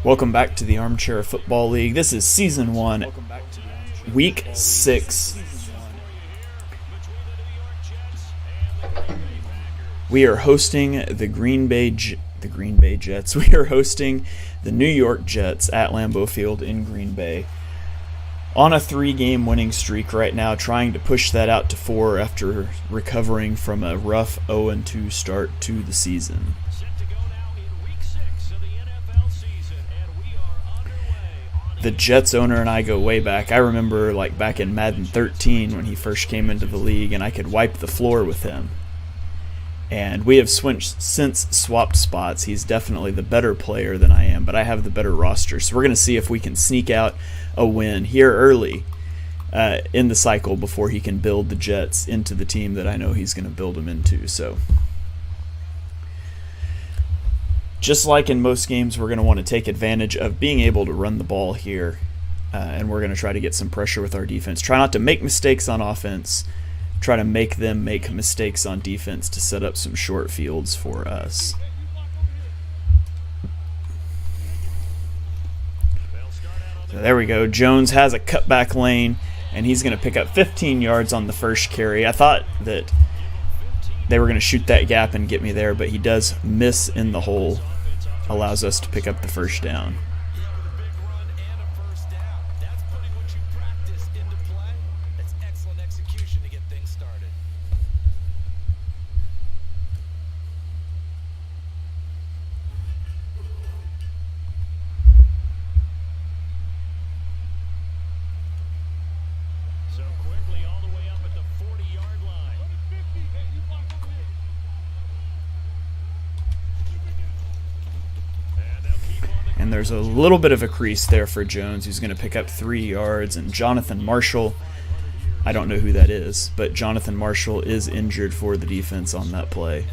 Welcome back to the Armchair Football League. This is Season 1, Week 6. We are hosting the Green Bay Jets. We are hosting the New York Jets at Lambeau Field in Green Bay. On a 3-game winning streak right now, trying to push that out to 4 after recovering from a rough 0-2 start to the season. The Jets owner and I go way back. I remember back in Madden 13 when he first came into the league and I could wipe the floor with him. And we have since swapped spots. He's definitely the better player than I am, but I have the better roster. So we're going to see if we can sneak out a win here early in the cycle before he can build the Jets into the team that I know he's going to build them into. So just like in most games, we're going to want to take advantage of being able to run the ball here, and we're going to try to get some pressure with our defense. Try not to make mistakes on offense. Try to make them make mistakes on defense to set up some short fields for us. So there we go. Jones has a cutback lane, and he's going to pick up 15 yards on the first carry. I thought that they were going to shoot that gap and get me there, but he does miss in the hole. Allows us to pick up the first down. And there's a little bit of a crease there for Jones, who's going to pick up 3 yards. And Jonathan Marshall, I don't know who that is, but Jonathan Marshall is injured for the defense on that play.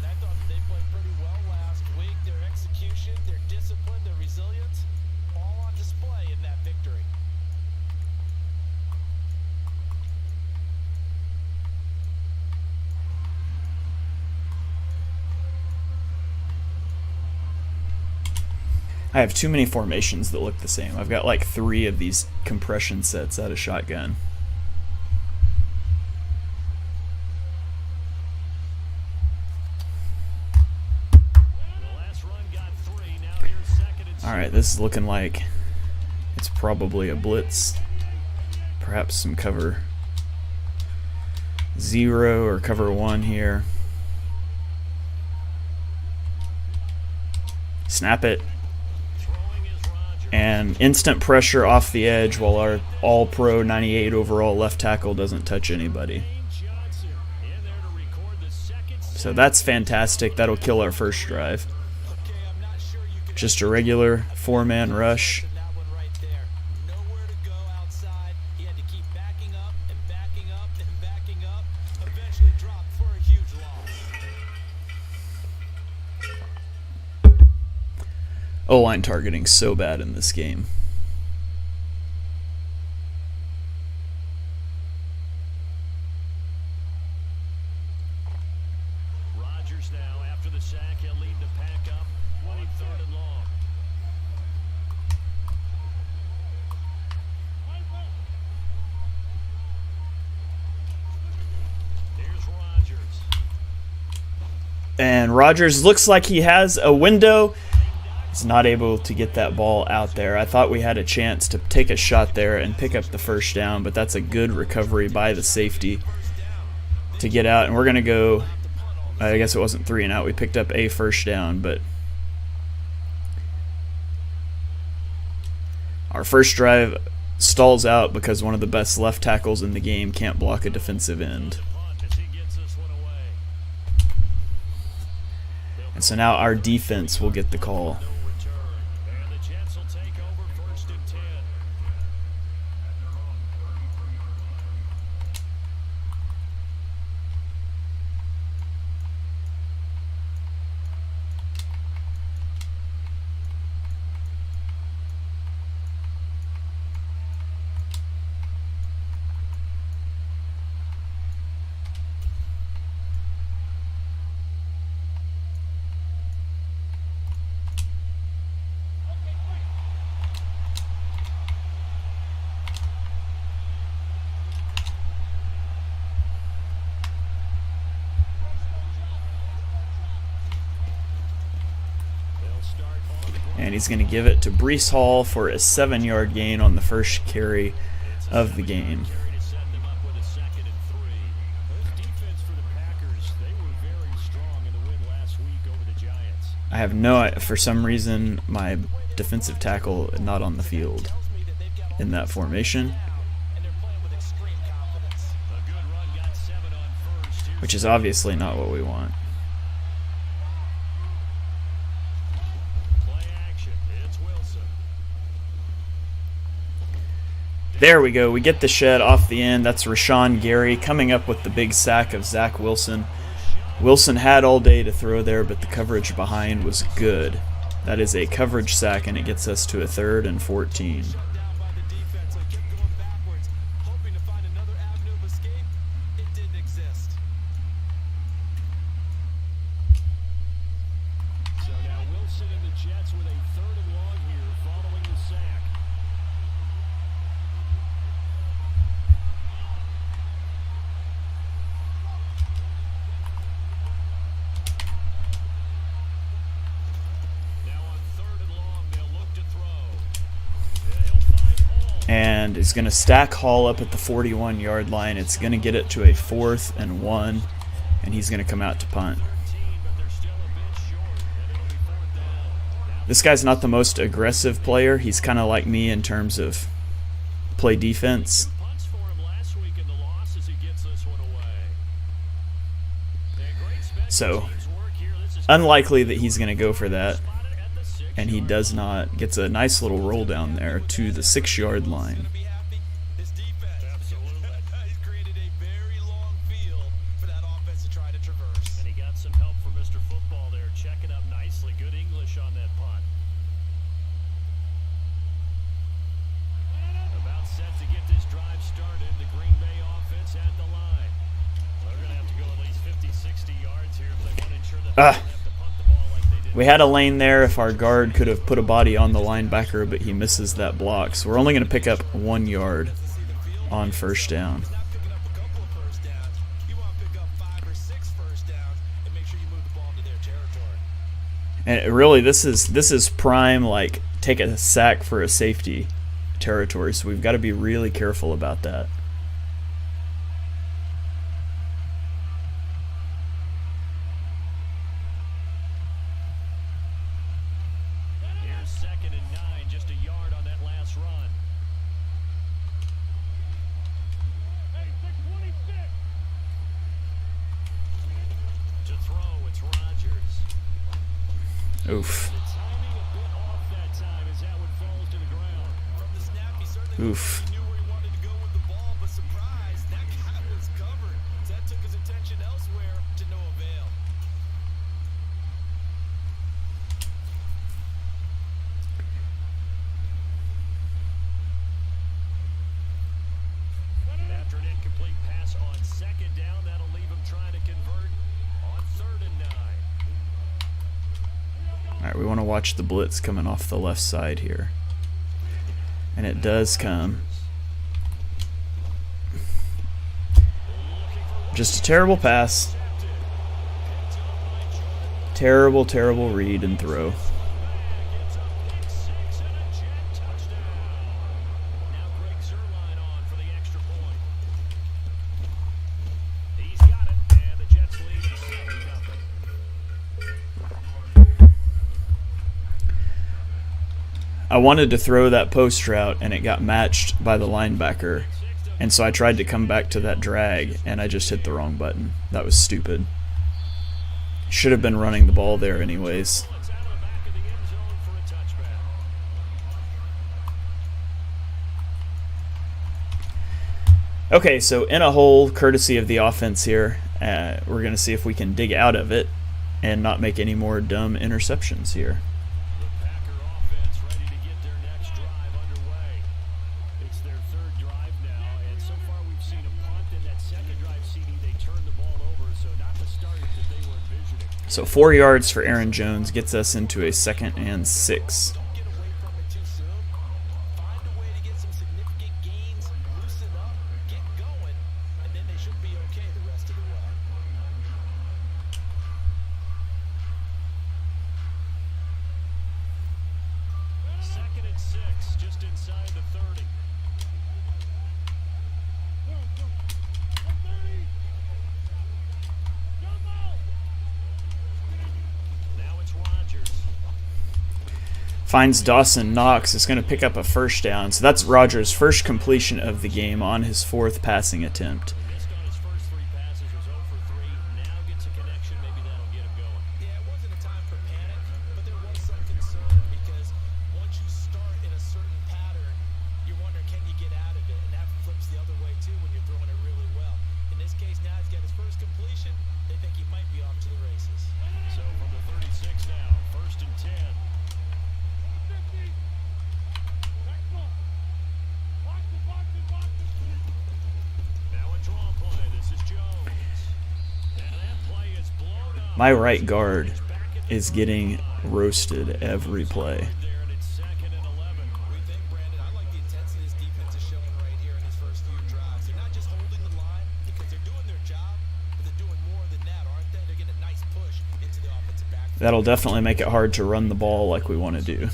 I have too many formations that look the same. I've got 3 of these compression sets out of shotgun. Alright, this is looking like it's probably a blitz. Perhaps some cover 0 or cover 1 here. Snap it. And instant pressure off the edge while our all-pro 98 overall left tackle doesn't touch anybody. So that's fantastic. That'll kill our first drive. Just a regular 4-man rush. O-line targeting so bad in this game. Rodgers now after the sack, he'll lead the pack up on 3rd and long. Here's Rodgers. And Rodgers looks like he has a window. He's not able to get that ball out there. I thought we had a chance to take a shot there and pick up the first down, but that's a good recovery by the safety to get out. And we're going to go, I guess it wasn't 3 and out. We picked up a first down, but our first drive stalls out because one of the best left tackles in the game can't block a defensive end. And so now our defense will get the call. And he's going to give it to Breece Hall for a 7-yard gain on the first carry of the game. I have no, for some reason, my defensive tackle not on the field in that formation, which is obviously not what we want. There we go. We get the shed off the end. That's Rashawn Gary coming up with the big sack of Zach Wilson. Wilson had all day to throw there, but the coverage behind was good. That is a coverage sack, and it gets us to a 3rd and 14. And is going to stack Hall up at the 41-yard line. It's going to get it to a 4th and 1, and he's going to come out to punt. This guy's not the most aggressive player. He's kind of like me in terms of play defense. So, unlikely that he's going to go for that. And he does not. Gets a nice little roll down there to the 6-yard line. And he got some help from Mr. Football there, checking up nicely. Good English on that punt. About set to get this drive started. The Green Bay offense at the line. They're going to have to go at least 50, 60 yards here if they want to ensure that they don't have to punt the ball like they did. We had a lane there if our guard could have put a body on the linebacker, but he misses that block. So we're only going to pick up 1 yard on first down. And really, this is prime, like, take a sack for a safety territory. So we've got to be really careful about that. Oof. Oof. After an incomplete pass on 2nd down, that'll leave him trying to convert on 3rd and 9. Alright, we want to watch the blitz coming off the left side here. And it does come. Just a terrible pass. Terrible, terrible read and throw. I wanted to throw that post route, and it got matched by the linebacker. And so I tried to come back to that drag, and I just hit the wrong button. That was stupid. Should have been running the ball there anyways. Okay, so in a hole, courtesy of the offense here, we're going to see if we can dig out of it and not make any more dumb interceptions here. So 4 yards for Aaron Jones gets us into a 2nd and 6. Finds Dawson Knox. Is going to pick up a first down. So that's Rogers' first completion of the game on his 4th passing attempt. Missed on his first 3 passes, was 0 for 3. Now gets a connection, maybe that'll get him going. Yeah, it wasn't a time for panic, but there was some concern because once you start in a certain pattern, you wonder, can you get out of it? And that flips the other way too when you're throwing it really well. In this case, now he's got his first completion. They think he might be off to the races. So from the 36 now, 1st and 10. Now a draw play. This is Jones. And that play is blown up. My right guard is getting roasted every play. There, and it's 2nd and 11. What do you think, Brandon? I like the intensity this defense is showing right here in these first few drives. They're not just holding the line because they're doing their job, but they're doing more than that, aren't they? They're getting a nice push into the offensive backfield. That'll definitely make it hard to run the ball like we want to do.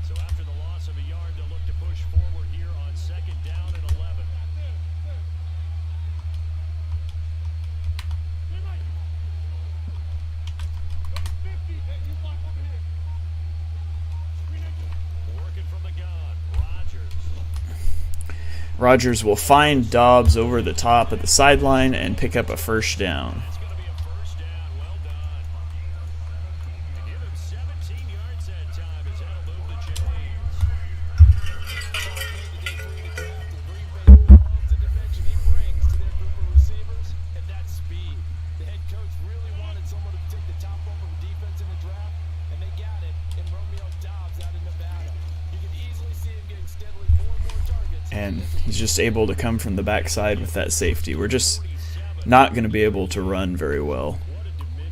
So after the loss of a yard, they'll look to push forward here on 2nd down and 11. Working from the gun, Rogers. Rogers will find Dobbs over the top at the sideline and pick up a first down. It's going to be a first down. Well done. To give him 17 yards that time as that'll move the chains. The Green Bay loves the dimension he brings to their group of receivers, and that's speed. The head coach really wanted someone to take the top off of the defense in the draft, and they got it in Romeo Dobbs out in Nevada. You can easily see him getting steadily more and more targets. And he's just able to come from the backside with that safety. We're just not going to be able to run very well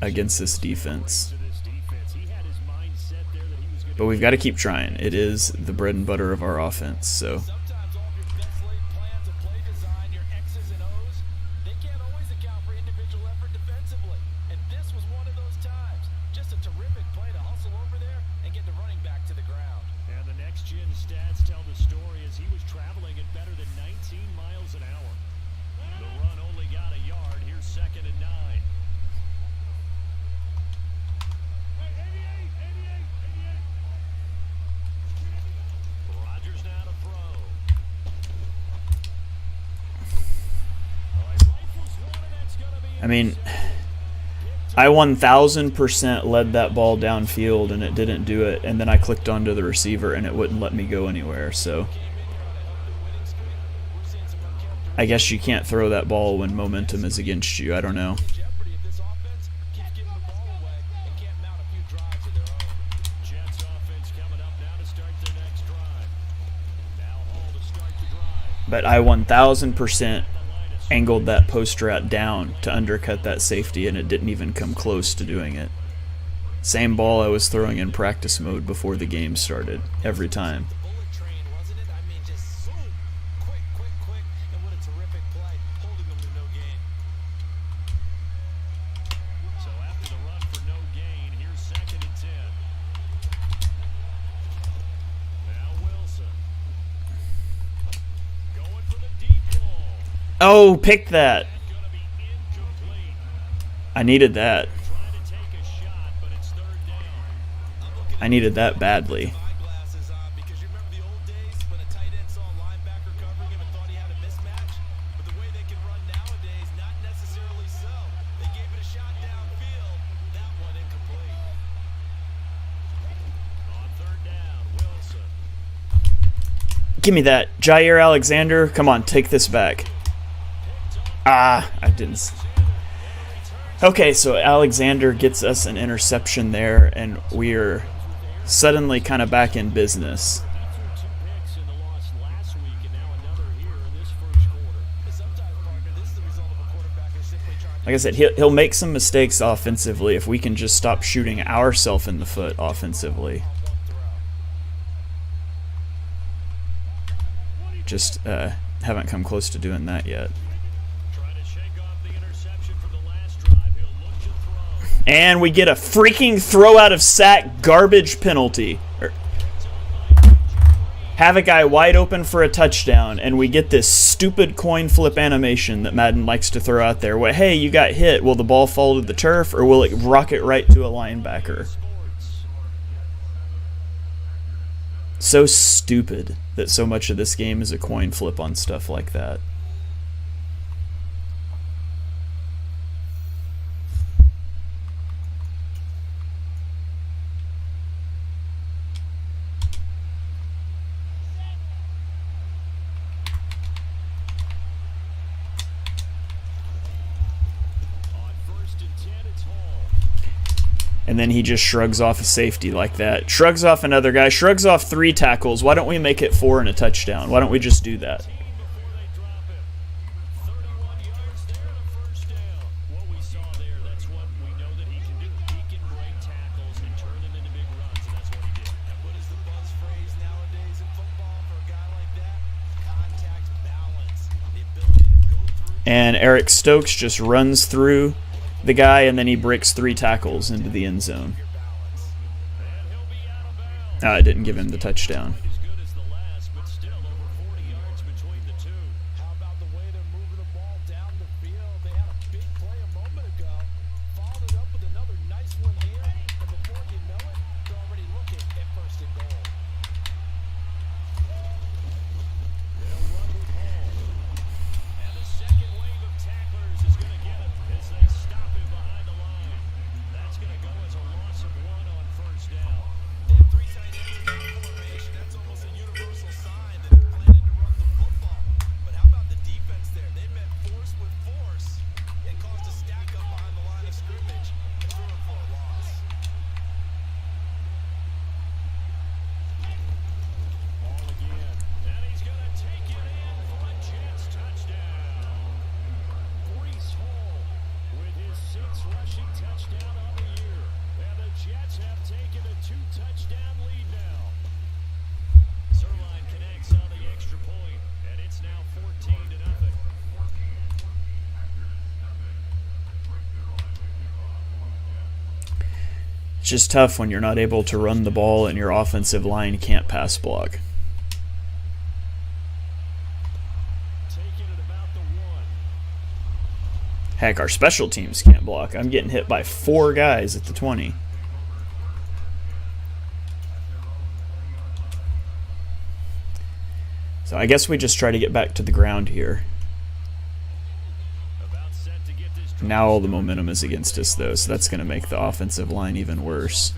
against this defense. To this defense, he had his mind set there that he was going to But we've got to keep trying. It is the bread and butter of our offense. So Sometimes all of your best laid plans of play design, your X's and O's, they can't always account for individual effort defensively. And this was one of those times. Just a terrific play to hustle over there and get the running back to the ground. And the next gen stats tell the story as he was traveling at better than 19 miles an hour. The run only got a yard. Here's 2nd and 9. Rodgers now to throw. All right, rifles one, and that's going to be I mean, I 1000% led that ball downfield and it didn't do it, and then I clicked onto the receiver and it wouldn't let me go anywhere. So I guess you can't throw that ball when momentum is against you. I don't know. Jeopardy if this offense keeps giving the ball away and can't mount a few drives of their own. Jets offense coming up now to start their next drive. Now Hall to start the drive. But I 1000% angled that post route down to undercut that safety, and it didn't even come close to doing it. Same ball I was throwing in practice mode before the game started, every time. The bullet train, wasn't it? I mean, just so quick, and what a terrific play, holding them to no gain. So after the run for no gain, here's 2nd and 10. Now Wilson. Going for the deep ball. Oh, pick that. Going to be incomplete. I needed that. Trying to take a shot, but it's 3rd down. I needed that badly. Eyeglasses on because you remember the old days when a tight end saw a linebacker covering him and thought he had a mismatch? But the way they can run nowadays, not necessarily so. They gave it a shot downfield. That one incomplete. On 3rd down, Wilson. Give me that. Jair Alexander, come on, take this back. Ah, I didn't. Okay, so Alexander gets us an interception there, and we're suddenly kind of back in business. He threw 2 picks in the loss last week, and now another here in this first quarter. Sometimes, partner, this is the result of a quarterback who's simply trying to Like I said, he'll make some mistakes offensively if we can just stop shooting ourselves in the foot offensively. Just haven't come close to doing that yet. Trying to shake off the interception from the last drive. He'll look to throw. And we get a freaking throw out of sack garbage penalty. have a guy wide open for a touchdown, and we get this stupid coin flip animation that Madden likes to throw out there. Well, hey, you got hit. Will the ball fall to the turf, or will it rocket right to a linebacker? So stupid that so much of this game is a coin flip on stuff like that. And then he just shrugs off a safety like that. Shrugs off another guy. Shrugs off 3 tackles. Why don't we make it 4 and a touchdown? Why don't we just do that? And Eric Stokes just runs through the guy, and then he breaks 3 tackles into the end zone. I didn't give him the touchdown. It's just tough when you're not able to run the ball and your offensive line can't pass block. Heck, our special teams can't block. I'm getting hit by 4 guys at the 20. So I guess we just try to get back to the ground here. Now all the momentum is against us, though, so that's going to make the offensive line even worse.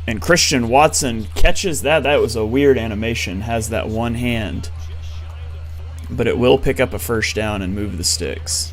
And Christian Watson catches that. That was a weird animation. Has that one hand. But it will pick up a first down and move the sticks.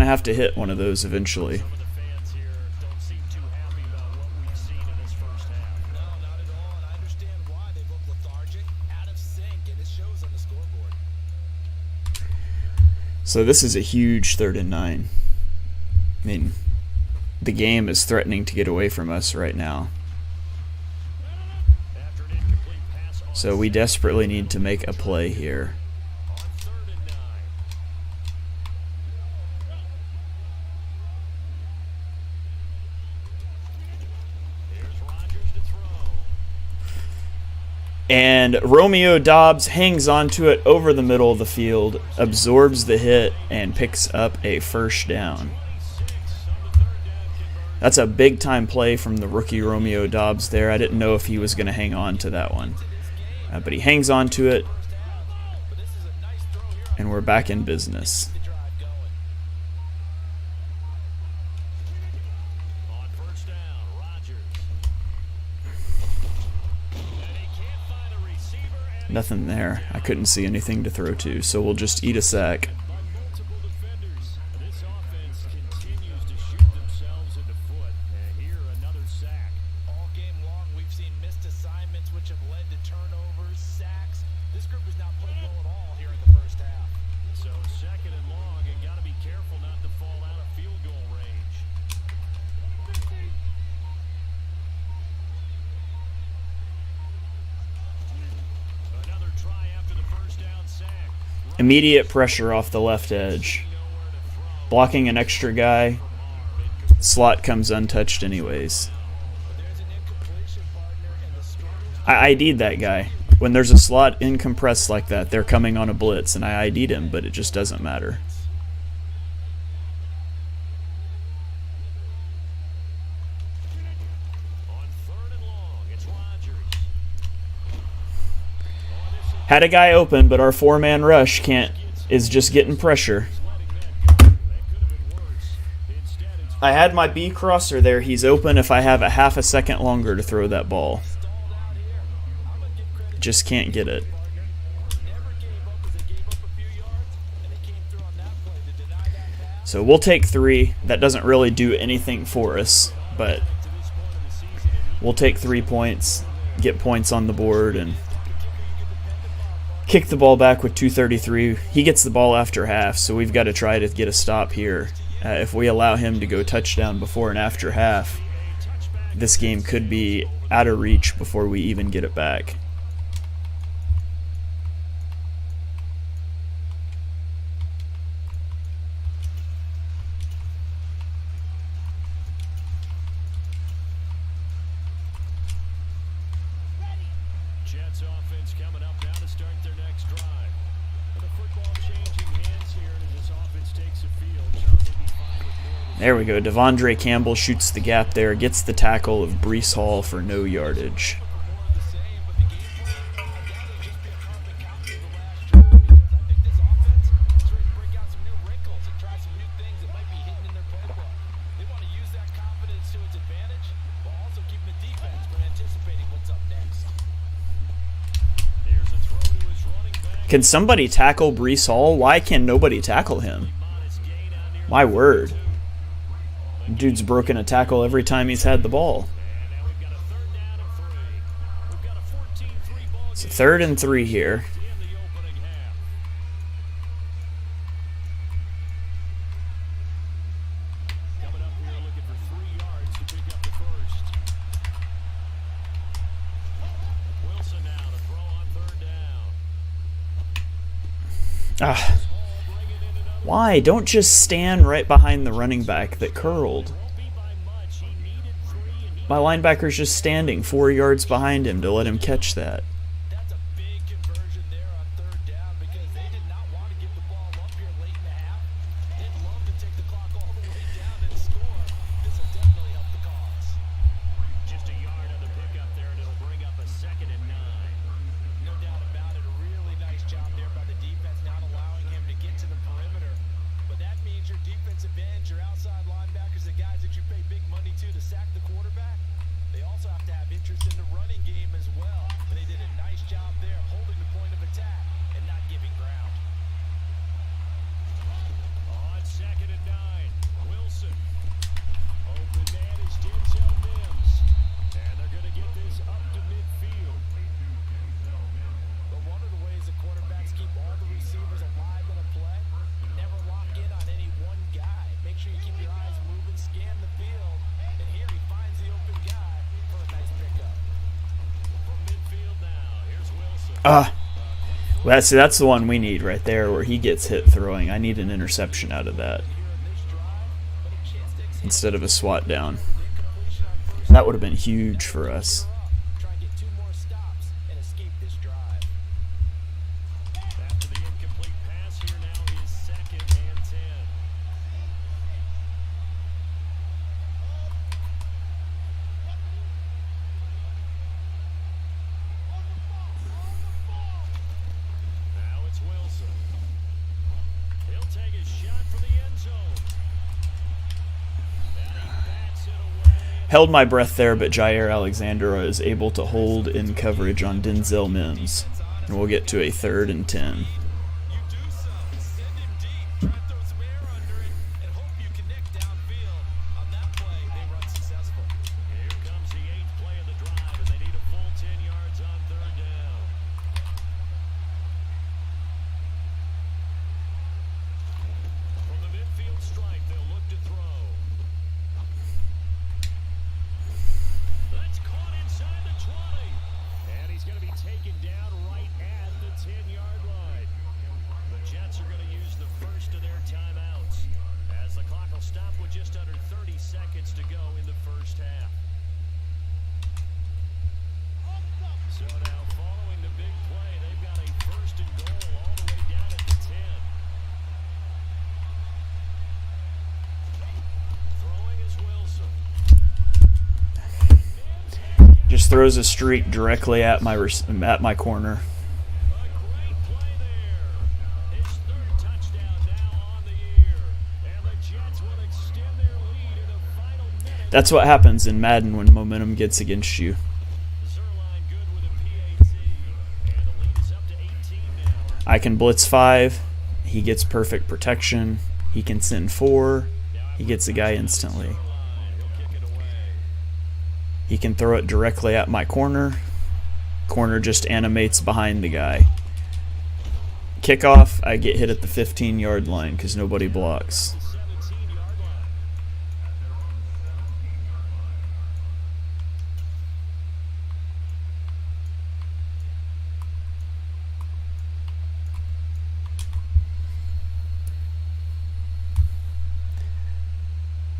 to have to hit one of those eventually. Some of the fans here don't seem too happy about what we've seen in this first half. No, not at all, and I understand why. They look lethargic, out of sync, and it shows on the scoreboard. So this is a huge 3rd and 9. I mean, the game is threatening to get away from us right now. After an incomplete pass on So we desperately need to make a play here. 3rd and 9. Here's Rodgers to throw. And Romeo Doubs hangs onto it over the middle of the field, absorbs the hit, and picks up a first down. That's a big-time play from the rookie Romeo Doubs there. I didn't know if he was going to hang on to that one. But he hangs on to it, and we're back in business. On first down, Rodgers. And he can't find a receiver, and Nothing there. I couldn't see anything to throw to, so we'll just eat a sack. by multiple defenders. This offense continues to shoot themselves in the foot. And here, another sack. All game long, we've seen missed assignments, which have led to turnovers, sacks. This group has not played well at all here in the first half. So 2nd and long, and got to be careful not to fall out of field goal range. Another try after the first down sack. Immediate pressure off the left edge. Blocking an extra guy. Slot comes untouched anyways. There's an incompletion, partner, and the starters I ID'd that guy. When there's a slot incompressed like that, they're coming on a blitz, and I ID'd him, but it just doesn't matter. On 3rd and long, it's Rodgers. Had a guy open, but our 4-man rush is just getting pressure. That could have been worse. Instead, it's I had my B crosser there. He's open if I have a half a second longer to throw that ball. Just can't get it. never gave up as they gave up a few yards, and they came through on that play to deny that pass. So we'll take 3. That doesn't really do anything for us, but to this point of the season, and we'll take 3 points, get points on the board, and kick the ball back with 2:33. He gets the ball after half, so we've got to try to get a stop here. If we allow him to go touchdown before and after half, this game could be out of reach before we even get it back. Jets offense coming up now to start their next drive. With the football changing hands here as this offense takes the field, Charles, they'd be fine with more of There we go. Devondre Campbell shoots the gap there, gets the tackle of Breece Hall for no yardage. More of the same, but the game plan, that'll just be a carbon copy of the last drive, because I think this offense is ready to break out some new wrinkles and try some new things that might be hidden in their playbook. They want to use that confidence to its advantage, while also keeping the defense from anticipating what's up next. Here's a throw to his running back. Can somebody tackle Breece Hall? Why can nobody tackle him? Modest gain out near My word. Dude's broken a tackle every time he's had the ball. and now we've got a 3rd down and 3. We've got a 14-3 ball It's game 3rd and 3 here. in the opening half. Coming up here looking for 3 yards to pick up the first. Wilson now to throw on 3rd down. Ah, Hall bringing in another. why? Don't just stand right behind the running back that curled. Won't be by much. He needed 3 and he My linebacker's just standing 4 yards behind him to let him catch that. That's a big conversion there on 3rd down, because they did not want to give the ball up here late in the half. They'd love to take the clock all the way down and score. This will definitely help the cause. just a yard on the pickup there, and it'll bring up a 2nd and 9. No doubt about it. A really nice job there by the defense, not allowing him to get to the perimeter. But that means your defensive ends, your outside linebackers, the guys that you pay big money to sack the quarterback, they also have to have interest in the running game as well. And they did a Well, that's the one we need right there, where he gets hit throwing. I need an interception out of that instead of a swat down. That would have been huge for us. Try and get 2 more stops and escape this drive. After the incomplete pass, here now is 2nd and 10. Now it's Wilson. He'll take his shot for the end zone. And he bats it away. Held my breath there, but Jair Alexander is able to hold in coverage on Denzel Mims. And we'll get to a 3rd and 10. You do so. Send him deep. Try and throw some air under it and hope you connect downfield. On that play, they run successful. Here comes the 8th play of the drive, and they need a full 10 yards on 3rd down. From the midfield stripe, they'll look to throw. That's caught inside the 20. And he's going to be taken down right at the 10-yard line. The Jets are going to use the first of their timeouts, as the clock will stop with just under 30 seconds to go in the first half. So now, following the big play, they've got a 1st and goal all the way down at the 10. Throwing is Wilson. Just throws a streak directly at my corner. A great play there. His 3rd touchdown now on the year. And the Jets will extend their lead in a final minute. That's what happens in Madden when momentum gets against you. Zerline good with a PAT. And the lead is up to 18 now. I can blitz 5. He gets perfect protection. He can send 4. He gets a guy instantly. He'll kick it away. He can throw it directly at my corner. Corner just animates behind the guy. Kickoff, I get hit at the 15-yard line because nobody blocks. The 17-yard line.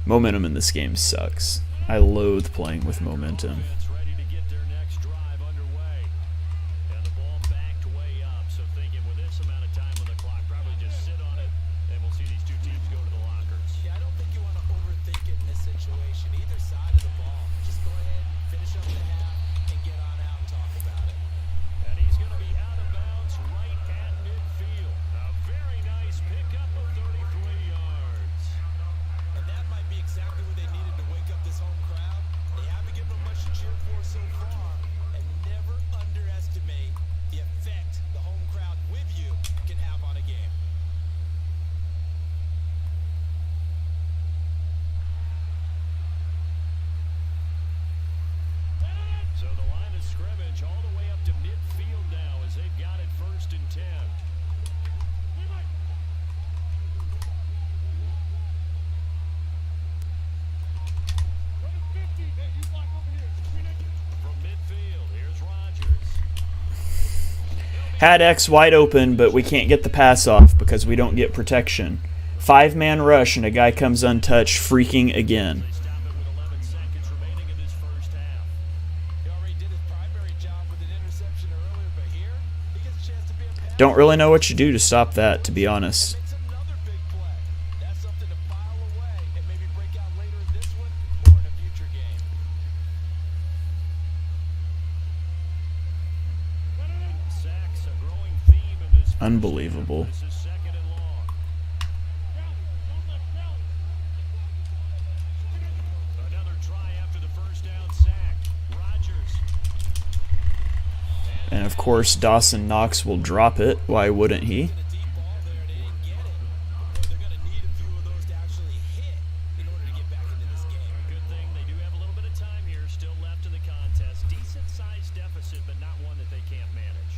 Momentum in this game sucks. I loathe playing with momentum. It's ready to get their next drive underway. And the ball backed way up. So thinking with this amount of time on the clock, probably just sit on it, and we'll see these two teams go to the lockers. Yeah, I don't think you want to overthink it in this situation. Either side of the ball. Just go ahead, finish up the half, and get on out and talk about it. And he's going to be out of bounds right at midfield. A very nice pickup of 33 yards. And that might be exactly what they needed to wake up this home crowd. They haven't given them much to cheer for so far. And never underestimate the effect the home crowd with you can have on a game. So the line of scrimmage all the way up to midfield now as they've got it 1st and 10. From midfield, here's Rodgers. Had X wide open, but we can't get the pass off because we don't get protection. 5-man rush and a guy comes untouched, freaking again. They stop it with 11 seconds remaining in this first half. He already did his primary job with an interception earlier, but here he gets a chance to be a pass. Don't really know what you do to stop that, to be honest. Makes another big play. That's something to file away and maybe break out later in this one or in a future game. Sacks, a growing theme in this. Unbelievable. This is 2nd and long. Another try after the first down sack. Rodgers. And of course, Dawson Knox will drop it. Why wouldn't he? A deep ball there, they didn't get it. Boy, they're going to need a few of those to actually hit in order to get back into this game. Good thing they do have a little bit of time here still left in the contest. Decent-sized deficit, but not one that they can't manage.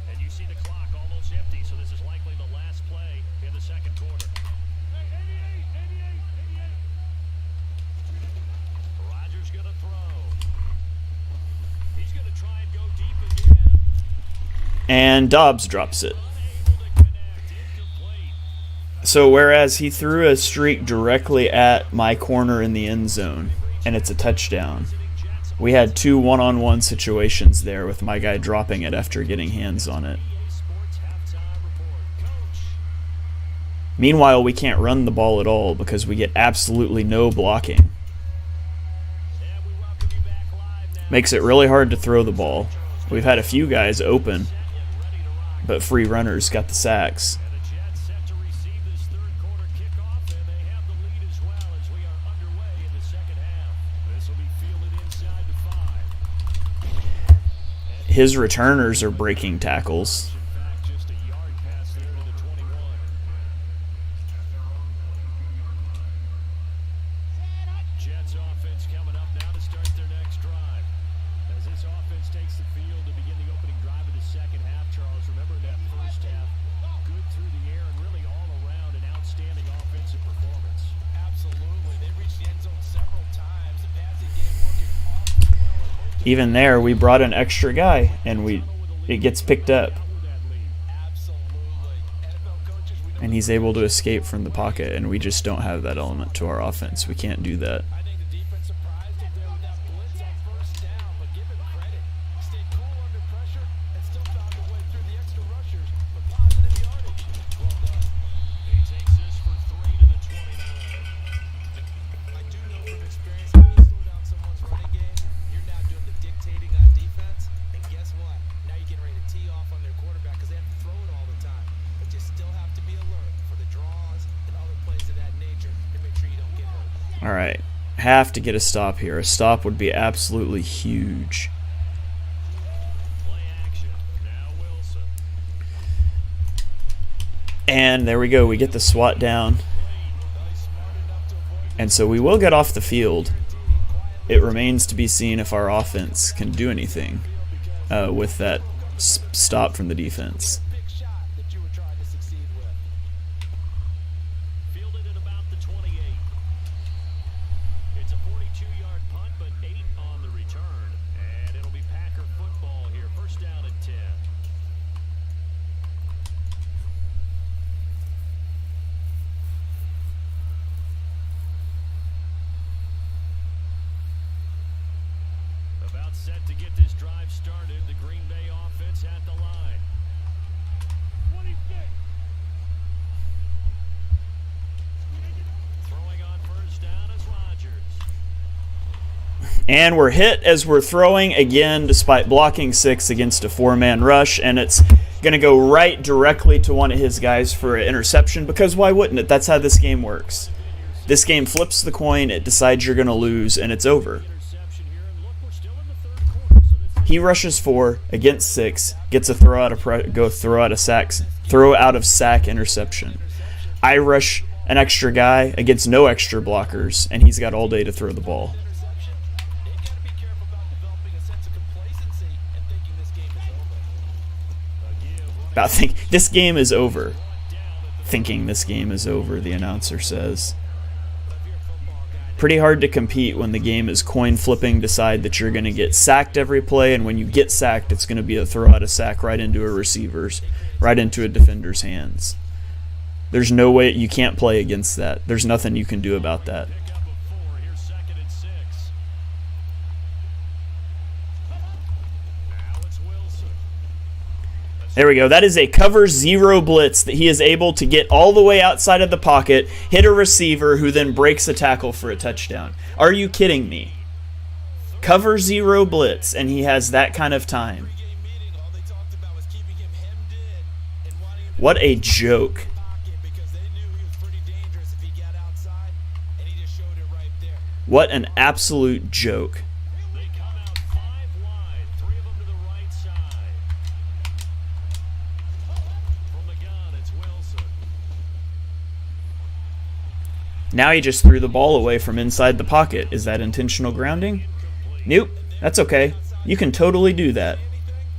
And you see the clock almost empty, so this is likely the last play in the second quarter. Rodgers going to throw. He's going to try and go deep again. And Dobbs drops it. So whereas he threw a streak directly at my corner in the end zone, and it's a touchdown, we had 2 one-on-one situations there with my guy dropping it after getting hands on it. Meanwhile, we can't run the ball at all because we get absolutely no blocking. Makes it really hard to throw the ball. We've had a few guys open, but free runners got the sacks. His returners are breaking tackles. Jets offense coming up now to start their next drive. As this offense takes the field to begin the opening drive of the second half, Charles, remember that first half, good through the air and really all around an outstanding offensive performance. Absolutely. They reached the end zone several times. The passing game working awfully well. Even there, we brought an extra guy, and it gets picked up. And he's able to escape from the pocket, and we just don't have that element to our offense. We can't do that. I think the defense surprised him there with that blitz on first down, but give him credit. Stayed cool under pressure and still found a way through the extra rushers for positive yardage. Well done. He takes this for 3 to the 29. I do know from experience when you slow down someone's running game, you're now doing the dictating on defense, and guess what? Now you're getting ready to tee off on their quarterback because they have to throw it all the time. But you still have to be alert for the draws and other plays of that nature to make sure you don't get hurt. All right. Have to get a stop here. A stop would be absolutely huge. Play action. Now Wilson. And there we go. We get the SWAT down. And so we will get off the field. It remains to be seen if our offense can do anything with that stop from the defense. Big shot that you were trying to succeed with. Fielded at about the 28. It's a 42-yard punt, but 8 on the return. And it'll be Packer football here. First down and 10. About set to get this drive started. The Green Bay offense at the line. 26. Throwing on first down is Rodgers. And we're hit as we're throwing again, despite blocking 6 against a 4-man rush. And it's going to go right directly to one of his guys for an interception, because why wouldn't it? That's how this game works. This game flips the coin, it decides you're going to lose, and it's over. Interception here, and look, we're still in the third quarter. So this is He rushes 4 against 6, gets a throw out of sack interception. I rush an extra guy against no extra blockers, and he's got all day to throw the ball. Interception. They've got to be careful about developing a sense of complacency and thinking this game is over. This game is over. Thinking this game is over, the announcer says. Pretty hard to compete when the game is coin flipping, decide that you're going to get sacked every play, and when you get sacked, it's going to be a throw out a sack right into a receiver's, right into a defender's hands. There's no way, you can't play against that. There's nothing you can do about that. pick up of 4. Here's second and 6. Now it's Wilson. There we go. That is a cover 0 blitz that he is able to get all the way outside of the pocket, hit a receiver who then breaks a tackle for a touchdown. Are you kidding me? Cover 0 blitz, and he has that kind of time. Pre-game meeting, all they talked about was keeping him hemmed in and wanting him to What a joke. pocket because they knew he was pretty dangerous if he got outside, and he just showed it right there. What an absolute joke. They come out 5 wide. 3 of them to the right side. From the gun, it's Wilson. Now he just threw the ball away from inside the pocket. Is that intentional grounding? Nope. That's okay. You can totally do that.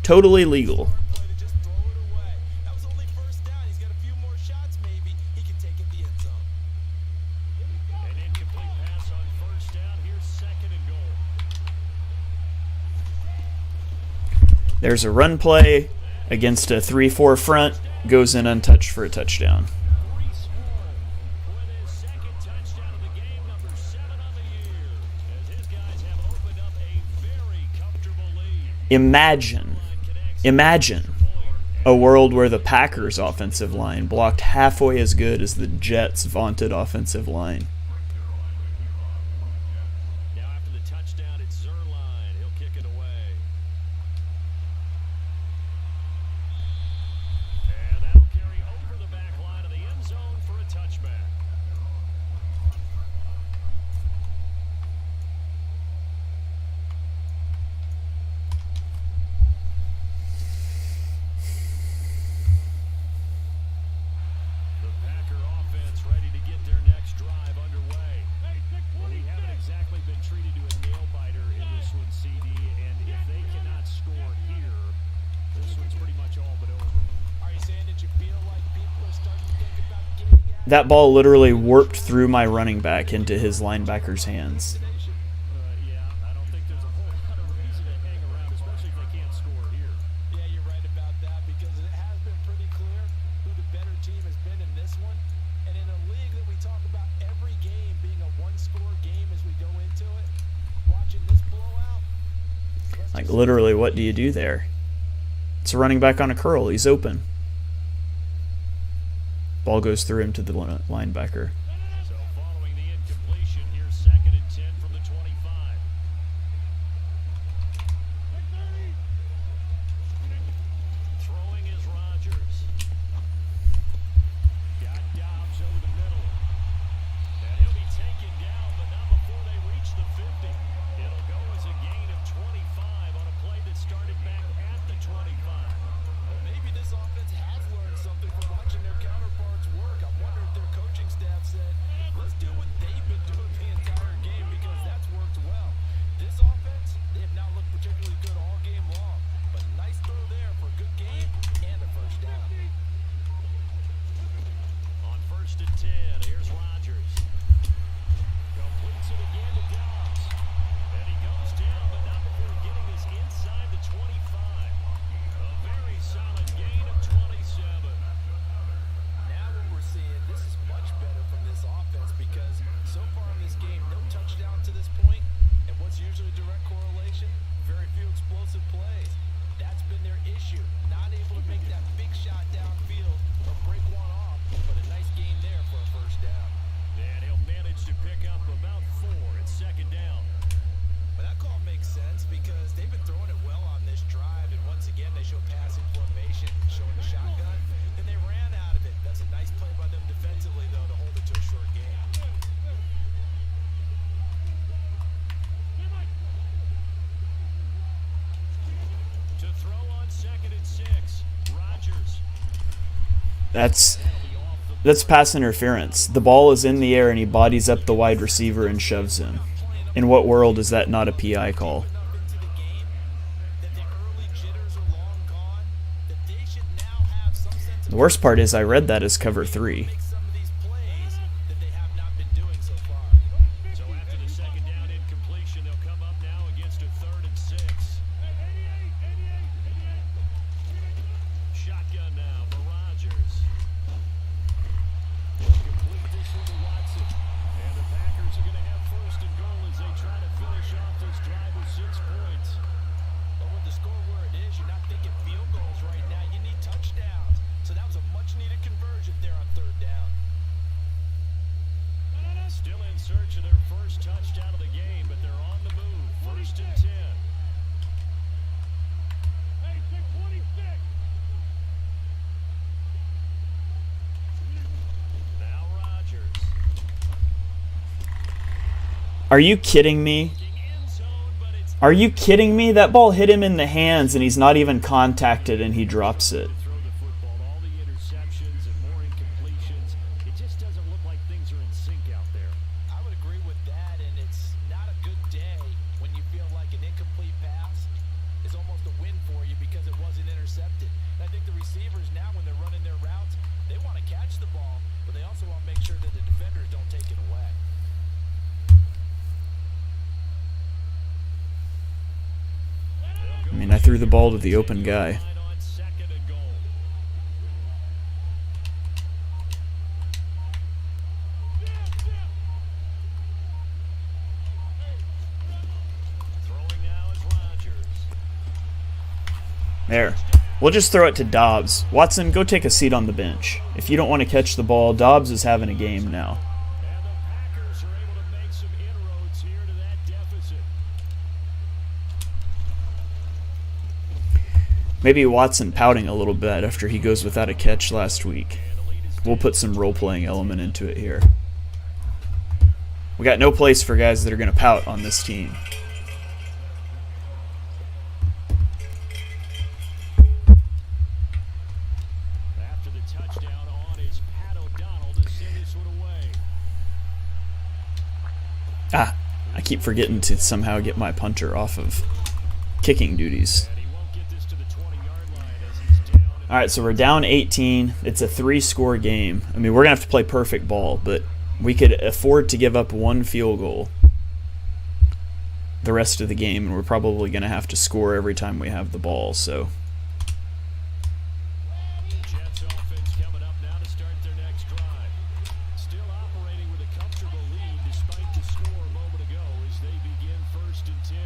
Totally legal. Play to just throw it away. That was only first down. He's got a few more shots maybe. He can take it the end zone. An incomplete pass on first down. Here's second and goal. There's a run play against a 3-4 front, goes in untouched for a touchdown. Reese Hall with his second touchdown of the game, number 7 on the year, as his guys have opened up a very comfortable lead. Imagine a world where the Packers' offensive line blocked halfway as good as the Jets' vaunted offensive line. Now after the touchdown, it's Zerline. He'll kick it away. And that'll carry over the back line of the end zone for a touchback. The Packer offense ready to get their next drive underway. Well, we haven't exactly been treated to a nail-biter in this one, CD, and if they cannot score here, this one's pretty much all but over. Are you saying that you feel like people are starting to think about getting out? That ball literally warped through my running back into his linebacker's hands. Yeah, I don't think there's a whole lot of reason to hang around, especially if they can't score here. Yeah, you're right about that because it has been pretty clear who the better team has been in this one. And in a league that we talk about every game being a one-score game as we go into it, watching this blowout. Like, literally, what do you do there? It's a running back on a curl. He's open. Ball goes through him to the linebacker. So following the incompletion, here's 2nd and 10 from the 25. Throwing is Rodgers. Got Dobbs over the middle. And he'll be taken down, but not before they reach the 50. It'll go as a gain of 25 on a play that started back at the 25. Well, maybe this offense has learned something from watching their counterparts work. I wonder if their coaching staff said, let's do what they've been doing the entire game because that's worked well. This offense, they have not looked particularly good all game long, but nice throw there for a good game and a first down. On 1st and 10, here's Rodgers. Completes it again to Dobbs. And he goes down, but not before getting this inside the 25. A very solid gain of 27. Now what we're seeing, this is much better from this offense because so far in this game, no touchdown to this point, and what's usually a direct correlation, very few explosive plays. That's been their issue, not able to make that big shot downfield or break one off, but a nice gain there for a first down. And he'll manage to pick up about 4 at 2nd down. But that call makes sense because they've been throwing it well on this drive, and once again they show passing formation, showing the shotgun, then they ran out of it. That's a nice play by them defensively, though, to hold it to a short game. To throw on 2nd and 6, Rodgers. That's pass interference. The ball is in the air and he bodies up the wide receiver and shoves him. In what world is that not a PI call? Up into the game, that the early jitters are long gone, that they should now have some sense of The worst part is I read that as cover 3. make some of these plays that they have not been doing so far. So after the 2nd down incompletion, they'll come up now against a 3rd and 6. Shotgun now for Rodgers. Complete this one to Watson. And the Packers are going to have 1st and goal as they try to finish off this drive with 6 points. But with the score where it is, you're not thinking field goals right now. You need touchdowns. So that was a much-needed conversion there on 3rd down. Still in search of their first touchdown of the game, but they're on the move. 1st and 10. Now Rodgers. Are you kidding me? End zone, but it's Are you kidding me? That ball hit him in the hands and he's not even contacted and he drops it. throw the football. All the interceptions and more incompletions. It just doesn't look like things are in sync out there. I would agree with that, and it's not a good day when you feel like an incomplete pass is almost a win for you because it wasn't intercepted. And I think the receivers now, when they're running their routes, they want to catch the ball, but they also want to make sure that the defenders don't take it away. I mean, I threw the ball to the open guy. On 2nd and There. We'll just throw it to Dobbs. Watson, go take a seat on the bench. If you don't want to catch the ball, Dobbs is having a game now. And the Packers are able to make some inroads here to that deficit. Maybe Watson pouting a little bit after he goes without a catch last week. We'll put some role-playing element into it here. We got no place for guys that are going to pout on this team. After the touchdown on is Pat O'Donnell to send this one away. I keep forgetting to somehow get my punter off of kicking duties. And he won't get this to the 20-yard line as he's down. All right, so we're down 18. It's a 3-score game. I mean, we're going to have to play perfect ball, but we could afford to give up one field goal the rest of the game, and we're probably going to have to score every time we have the ball. So Jets offense coming up now to start their next drive. Still operating with a comfortable lead despite the score a moment ago as they begin 1st and 10.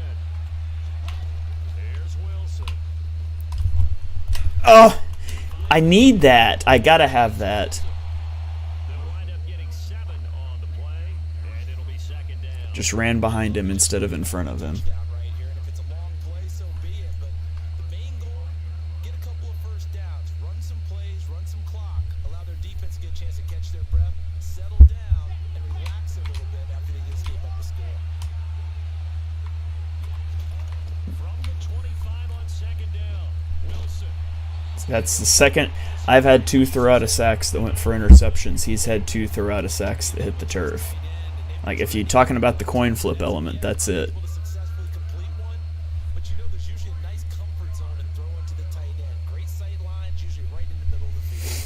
Here's Wilson. oh, I need that. I got to have that. They'll wind up getting 7 on the play, and it'll be 2nd down. Just ran behind him instead of in front of him. Down right here, and if it's a long play, so be it. But the main goal, get a couple of first downs, run some plays, run some clock, allow their defense to get a chance to catch their breath, settle down, and relax a little bit after they just gave up the score. From the 25 on 2nd down, Wilson. That's the second. I've had 2 throw-out of sacks that went for interceptions. He's had 2 throw-out of sacks that hit the turf. Like, if you're talking about the coin flip element, that's it. Able to successfully complete one, but you know there's usually a nice comfort zone and throw into the tight end. Great sight lines, usually right in the middle of the field.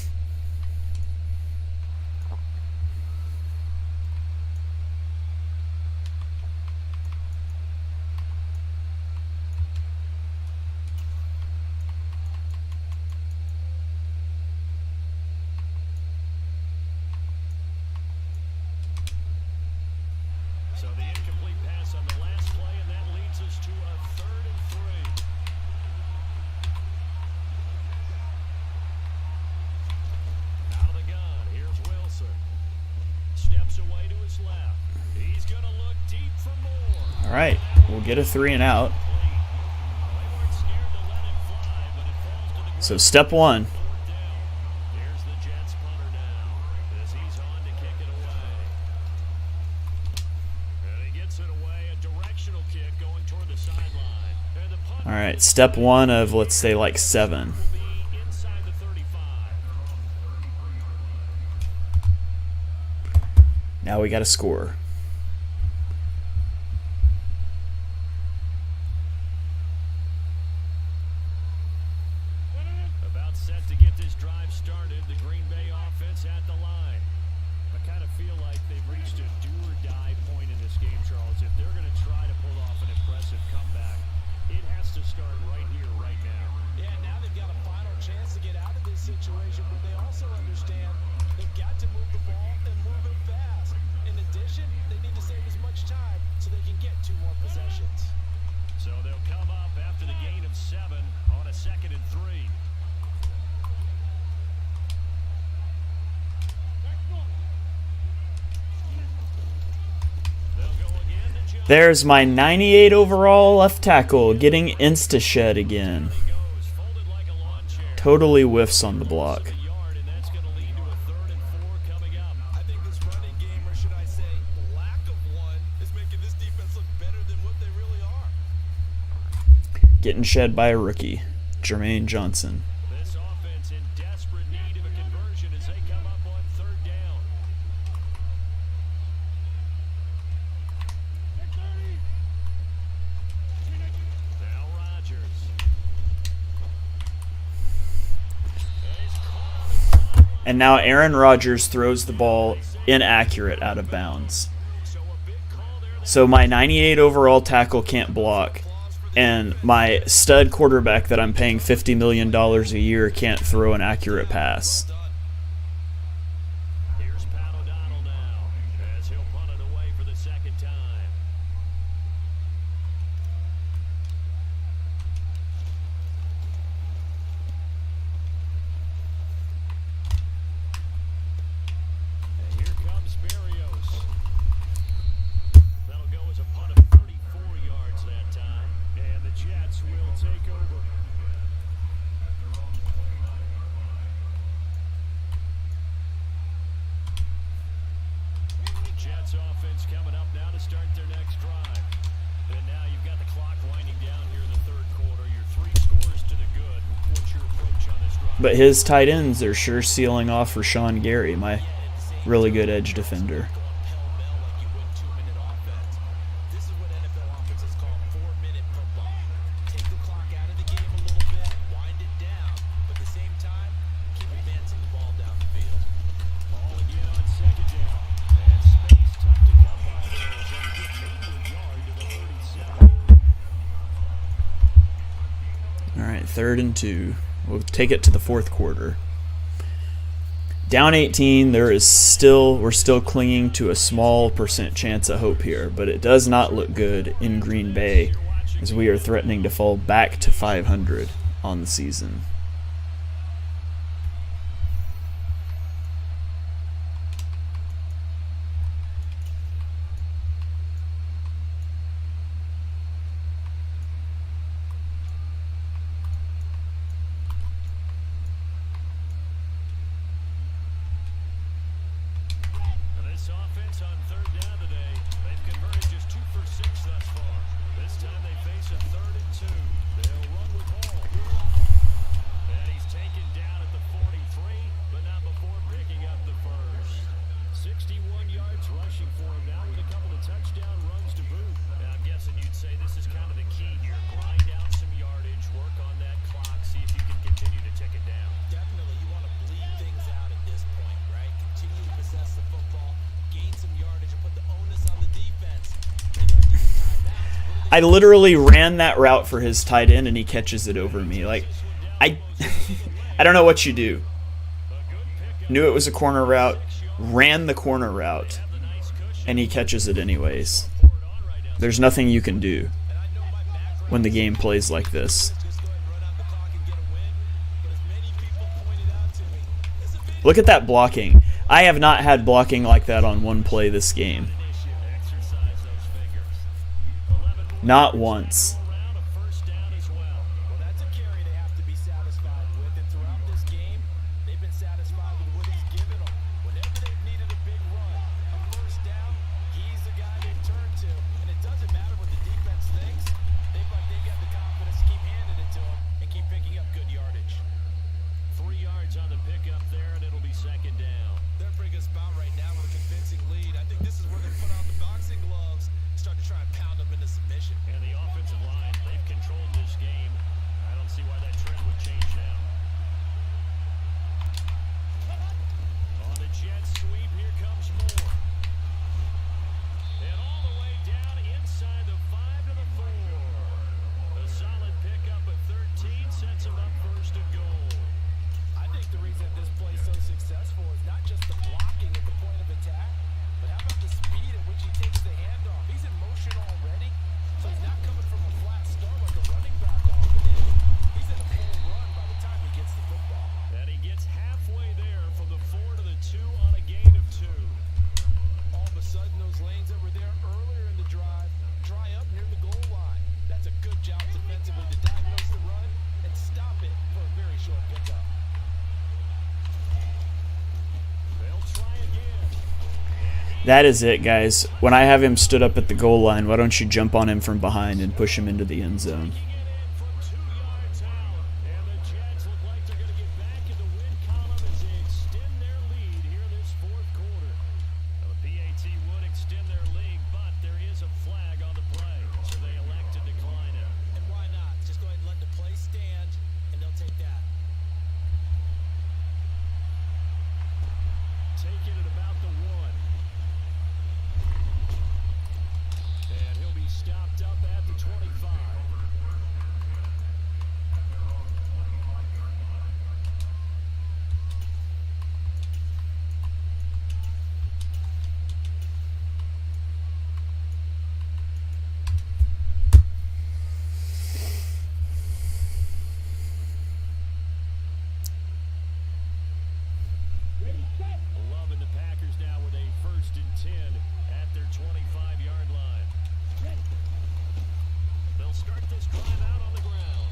So the incomplete pass on the last play, and that leads us to a 3rd and 3. Out of the gun, here's Wilson. Steps away to his left. He's going to look deep for more. All right, we'll get a 3 and out. They weren't scared to let it fly, but it falls to the ground. So step 1. 4th down. Here's the Jets punter now as he's on to kick it away. And he gets it away, a directional kick going toward the sideline. And the punt All right, step 1 of, let's say, like 7. will be inside the 35. Now we got to score. About set to get this drive started, the Green Bay offense at the line. I kind of feel like they've reached a do-or-die point in this game, Charles. If they're going to try to pull off an impressive comeback, it has to start right here, right now. Yeah, now they've got a final chance to get out of this situation, but they also understand they've got to move the ball and move it fast. In addition, they need to save as much time so they can get 2 more possessions. So they'll come up after the gain of 7 on a 2nd and 3. They'll go again to Jones. There's my 98 overall left tackle getting insta-shed again. He goes, folded like a lawn chair. Totally whiffs on the block. The yard, and that's going to lead to a 3rd and 4 coming up. I think this running game, or should I say lack of one, is making this defense look better than what they really are. Getting shed by a rookie, Jermaine Johnson. This offense in desperate need of a conversion as they come up on 3rd down. Now Rodgers. And now Aaron Rodgers throws the ball inaccurate out of bounds. So a big call there. So my 98 overall tackle can't block, and my stud quarterback that I'm paying $50 million a year can't throw an accurate pass. Here's Pat O'Donnell now as he'll punt it away for the 2nd time. take over. Jets offense coming up now to start their next drive. And now you've got the clock winding down here in the third quarter. You're 3 scores to the good. What's your approach on this drive? But his tight ends are sure sealing off for Sean Gary, my really good edge defender. This is what NFL offenses call 4-minute football. Take the clock out of the game a little bit, wind it down, but at the same time, keep advancing the ball down the field. Ball again on second down. And space tough to come by there as they get maybe a yard to the 37. All right, 3rd and 2. We'll take it to the fourth quarter. Down 18, we're still clinging to a small percent chance of hope here, but it does not look good in Green Bay as we are threatening to fall back to 500 on the season. This offense on 3rd down today, they've converted just 2 for 6 thus far. This time they face a 3rd and 2. They'll run with Hall. And he's taken down at the 43, but not before picking up the first. 61 yards rushing for him now with a couple of touchdown runs to boot. And I'm guessing you'd say this is kind of the key here. Grind out some yardage, work on that clock, see if you can continue to tick it down. Definitely, you want to bleed things out at this point, right? Continue to possess the football, gain some yardage, and put the onus on the defense. They have to use timeouts. I literally ran that route for his tight end, and he catches it over me. Like, I don't know what you do. Knew it was a corner route, ran the corner route, and he catches it anyways. There's nothing you can do when the game plays like this. Just go ahead and run out the clock and get a win. But as many people pointed out to me, it's a big Look at that blocking. I have not had blocking like that on one play this game. Exercise those fingers. 11 more Not once. around, a first down as well. Well, that's a carry they have to be satisfied with. And throughout this game, they've been satisfied with what he's given them. Whenever they've needed a big run, a first down, he's the guy they've turned to. And it doesn't matter what the defense thinks. They've got the confidence to keep handing it to him and keep picking up good yardage. 3 yards on the pickup there, and it'll be second down. They're in a pretty good spot right now with a convincing lead. I think this is where they put on the boxing gloves, start to try and pound them into submission. And the offensive line, they've controlled this game. I don't see why that trend would change now. On the jet sweep, here comes more. And all the way down inside the 5 to the 4. A solid pickup at 13 sets him up first and goal. I think the reason this play is so successful is not just the blocking at the point of attack, but how about the speed at which he takes the handoff? He's in motion already, so he's not coming from a flat start like a running back often is. He's in a full run by the time he gets the football. And he gets halfway there from the 4 to the 2 on a gain of 2. All of a sudden, those lanes that were there earlier in the drive dry up near the goal line. That's a good job defensively to diagnose the run and stop it for a very short pickup. They'll try again. That is it, guys. When I have him stood up at the goal line, why don't you jump on him from behind and push him into the end zone? Get in from 2 yards out. And the Jets look like they're going to get back in the win column as they extend their lead here this fourth quarter. Now, the PAT would extend their lead, but there is a flag on the play, so they elect to decline it. And why not? Just go ahead and let the play stand, and they'll take that. Taking it about the 1. And he'll be stopped up at the 25. Loving the Packers now with a 1st and 10 at their 25-yard line. They'll start this drive out on the ground.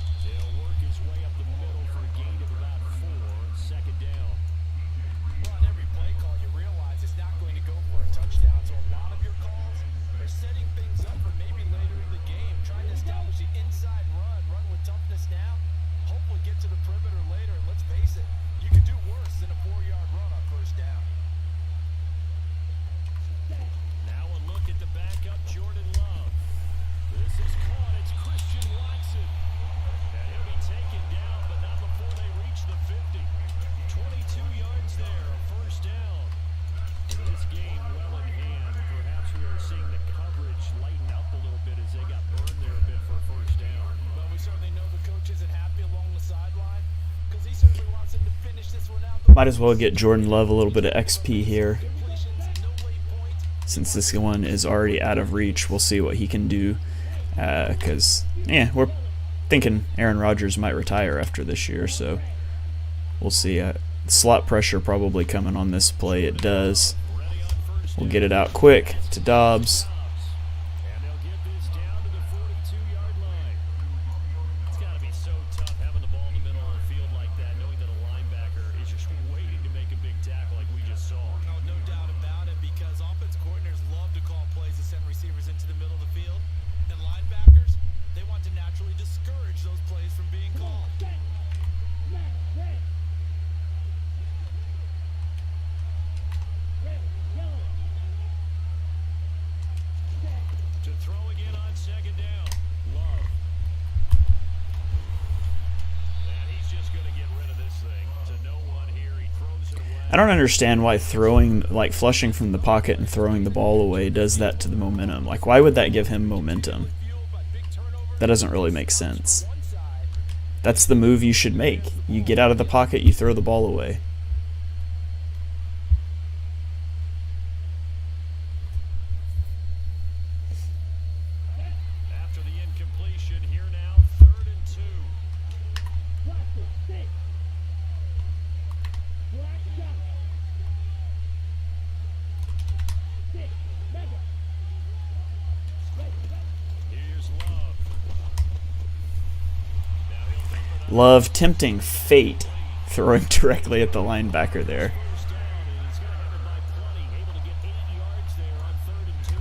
Might as well get Jordan Love a little bit of XP here. Since this one is already out of reach, we'll see what he can do. Because, we're thinking Aaron Rodgers might retire after this year, so we'll see. Slot pressure probably coming on this play. It does. We'll get it out quick to Dobbs. And they'll get this down to the 42-yard line. It's got to be so tough having the ball in the middle of the field like that, knowing that a linebacker is just waiting to make a big tackle like we just saw. No doubt about it, because offense coordinators love to call plays to send receivers into the middle of the field. And linebackers, they want to naturally discourage those plays from being called. To throw again on second down. Love. And he's just going to get rid of this thing. To no one here. He throws it away. I don't understand why flushing from the pocket and throwing the ball away does that to the momentum. Like, why would that give him momentum? That doesn't really make sense. That's the move you should make. You get out of the pocket, you throw the ball away. After the incompletion, here now, 3rd and 2. Here's Love. Now he'll dump it Love tempting fate, throwing directly at the linebacker there. first down, and he's going to have it by plenty. Able to get 8 yards there on 3rd and 2.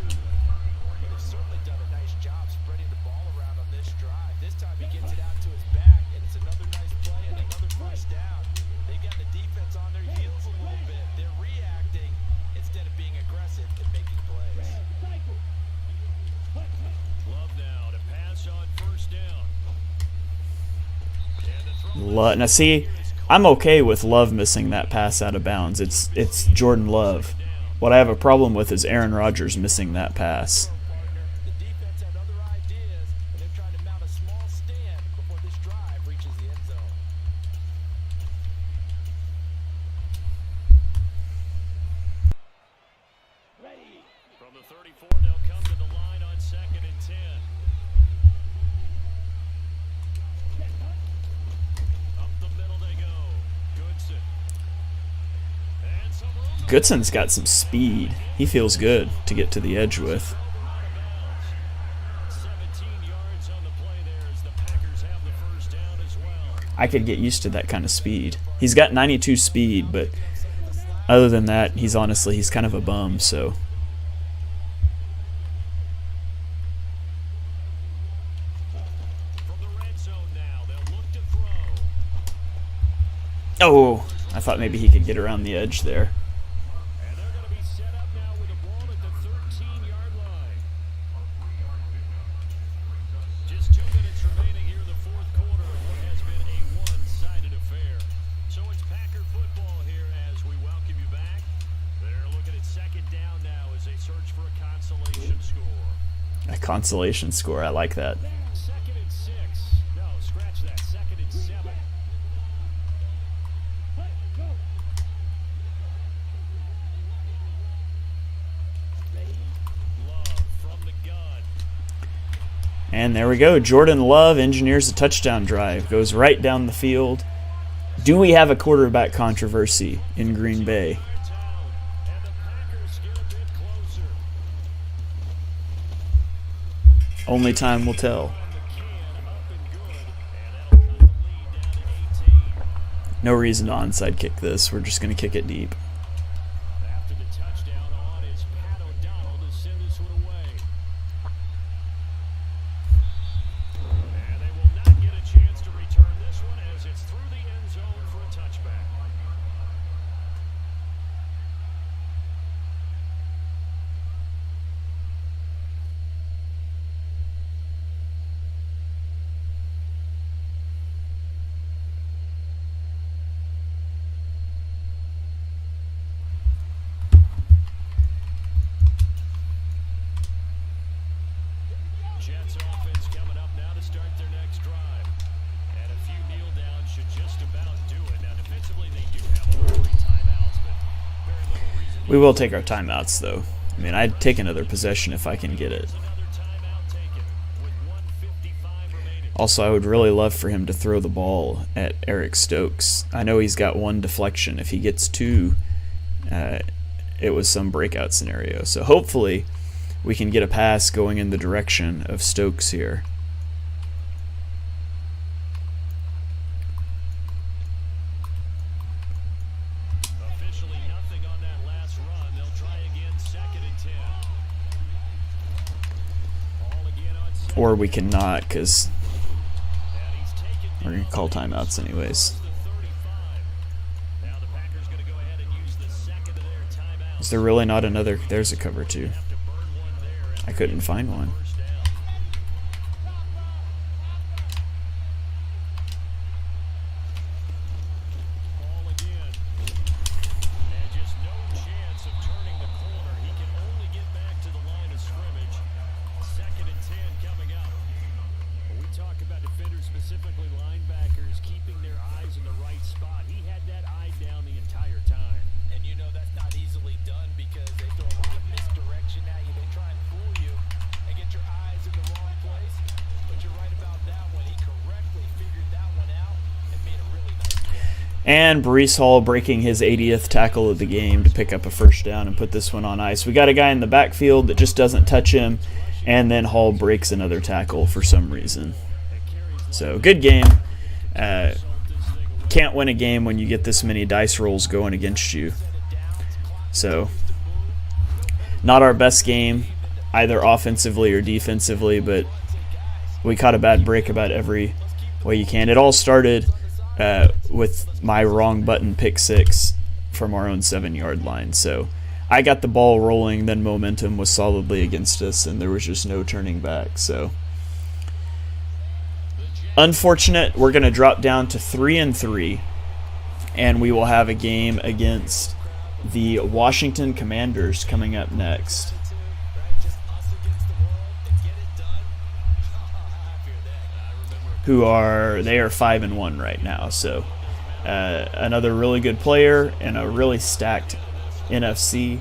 But they've certainly done a nice job spreading the ball around on this drive. This time he gets it out to his back, and it's another nice play and another first down. They've got the defense on their heels a little bit. They're reacting instead of being aggressive and making plays. Love now to pass on first down. And the throw Now see, I'm okay with Love missing that pass out of bounds. It's Jordan Love. What I have a problem with is Aaron Rodgers missing that pass. The defense had other ideas, and they're trying to mount a small stand before this drive reaches the end zone. From the 34, they'll come to the line on 2nd and 10. Up the middle they go. Goodson. And some room to Goodson's got some speed. He feels good to get to the edge with. 17 yards on the play there as the Packers have the first down as well. I could get used to that kind of speed. He's got 92 speed, but other than that, he's kind of a bum, so. From the red zone now, they'll look to throw. Oh, I thought maybe he could get around the edge there. And they're going to be set up now with the ball at the 13-yard line. Just 2 minutes remaining here in the 4th quarter of what has been a one-sided affair. So it's Packer football here as we welcome you back. They're looking at 2nd down now as they search for a consolation score. A consolation score, I like that. 2nd and 6. No, scratch that. 2nd and 7. Love from the gun. And there we go. Jordan Love engineers a touchdown drive. Goes right down the field. Do we have a quarterback controversy in Green Bay? Town, and the Packers get a bit closer. Only time will tell. On the can, up and good, and that'll cut the lead down to 18. No reason to onside kick this. We're just going to kick it deep. After the touchdown on is Pat O'Donnell to send this one away. And they will not get a chance to return this one as it's through the end zone for a touchback. We will take our timeouts, though. I mean, I'd take another possession if I can get it. Also, I would really love for him to throw the ball at Eric Stokes. I know he's got one deflection. If he gets two, it was some breakout scenario. So hopefully we can get a pass going in the direction of Stokes here. Officially nothing on that last run. They'll try again, 2nd and 10. Ball again on second. Or we cannot, because And he's taken we're going to call timeouts anyways. the 35. Now the Packers going to go ahead and use the second of their timeouts. Is there really not another? There's a cover two. Have to burn one there. I couldn't find one. First down. Ball again. And just no chance of turning the corner. He can only get back to the line of scrimmage. 2nd and 10 coming up. When we talk about defenders, specifically linebackers, keeping their eyes in the right spot, he had that eye down the entire time. And you know that's not easily done because they throw a lot of misdirection at you. They try and fool you and get your eyes in the wrong place. But you're right about that one. He correctly figured that one out and made a really nice play. And Breece Hall breaking his 80th tackle of the game to pick up a first down and put this one on ice. We got a guy in the backfield that just doesn't touch him, and then Hall breaks another tackle for some reason. So good game. Can't win a game when you get this many dice rolls going against you. So not our best game, either offensively or defensively, but we caught a bad break about every way you can. It all started with my wrong button pick six from our own 7-yard line. So I got the ball rolling, then momentum was solidly against us, and there was just no turning back. So unfortunate. We're going to drop down to 3-3, and we will have a game against the Washington Commanders coming up next, who are 5-1 right now. So another really good player and a really stacked NFC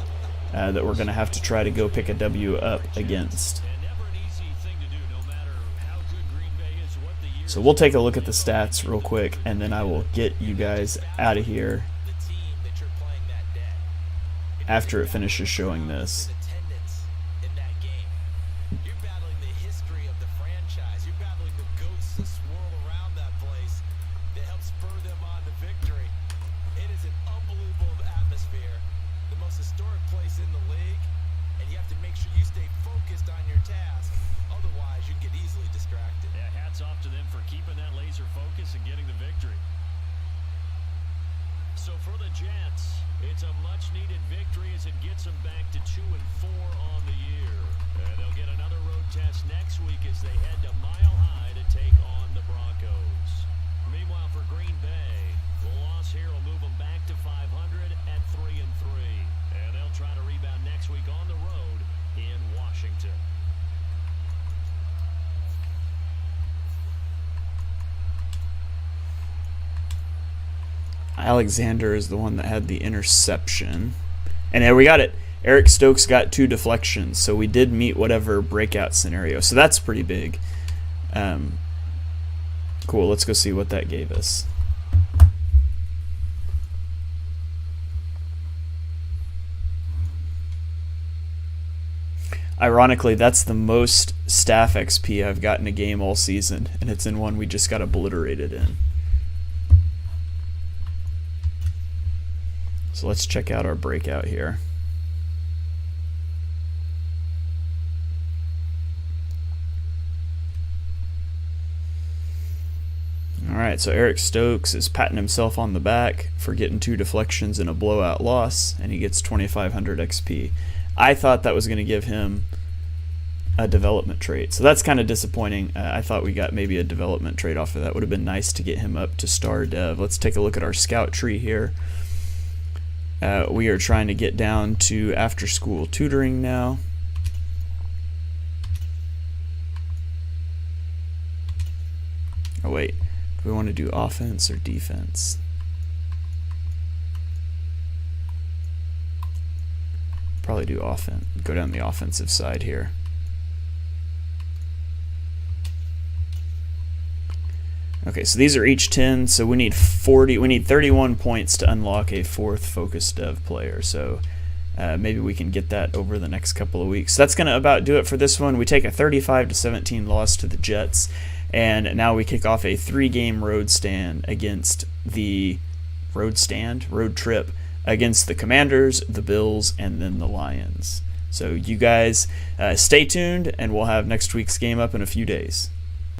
that we're going to have to try to go pick a W up against. So we'll take a look at the stats real quick, and then I will get you guys out of here after it finishes showing this. You're battling the history of the franchise. You're battling the ghosts that swirl around that place that help spur them on to victory. It is an unbelievable atmosphere, the most historic place in the league, and you have to make sure you stay focused on your task. Otherwise, you get easily distracted. Yeah, hats off to them for keeping that laser focus and getting the victory. So for the Jets, it's a much-needed victory as it gets them back to 2-4 on the year. And they'll get another road test next week as they head to Mile High to take on the Broncos. Meanwhile, for Green Bay, the loss here will move them back to 500 at 3-3. And they'll try to rebound next week on the road in Washington. Alexander is the one that had the interception. And there we got it. Eric Stokes got 2 deflections, so we did meet whatever breakout scenario. So that's pretty big. Cool, let's go see what that gave us. Ironically, that's the most staff XP I've gotten a game all season, and it's in one we just got obliterated in. So let's check out our breakout here. Alright, so Eric Stokes is patting himself on the back for getting 2 deflections in a blowout loss, and he gets 2,500 XP. I thought that was going to give him a development trait, so that's kind of disappointing. I thought we got maybe a development trait off of that. Would have been nice to get him up to star dev. Let's take a look at our scout tree here. We are trying to get down to after-school tutoring now. Oh wait, do we want to do offense or defense? probably do go down the offensive side here. Okay, so these are each 10, so we need 31 points to unlock a 4th focus dev player. So maybe we can get that over the next couple of weeks. So that's going to about do it for this one. We take a 35-17 loss to the Jets, and now we kick off a 3-game road trip against the Commanders, the Bills, and then the Lions. So you guys stay tuned, and we'll have next week's game up in a few days.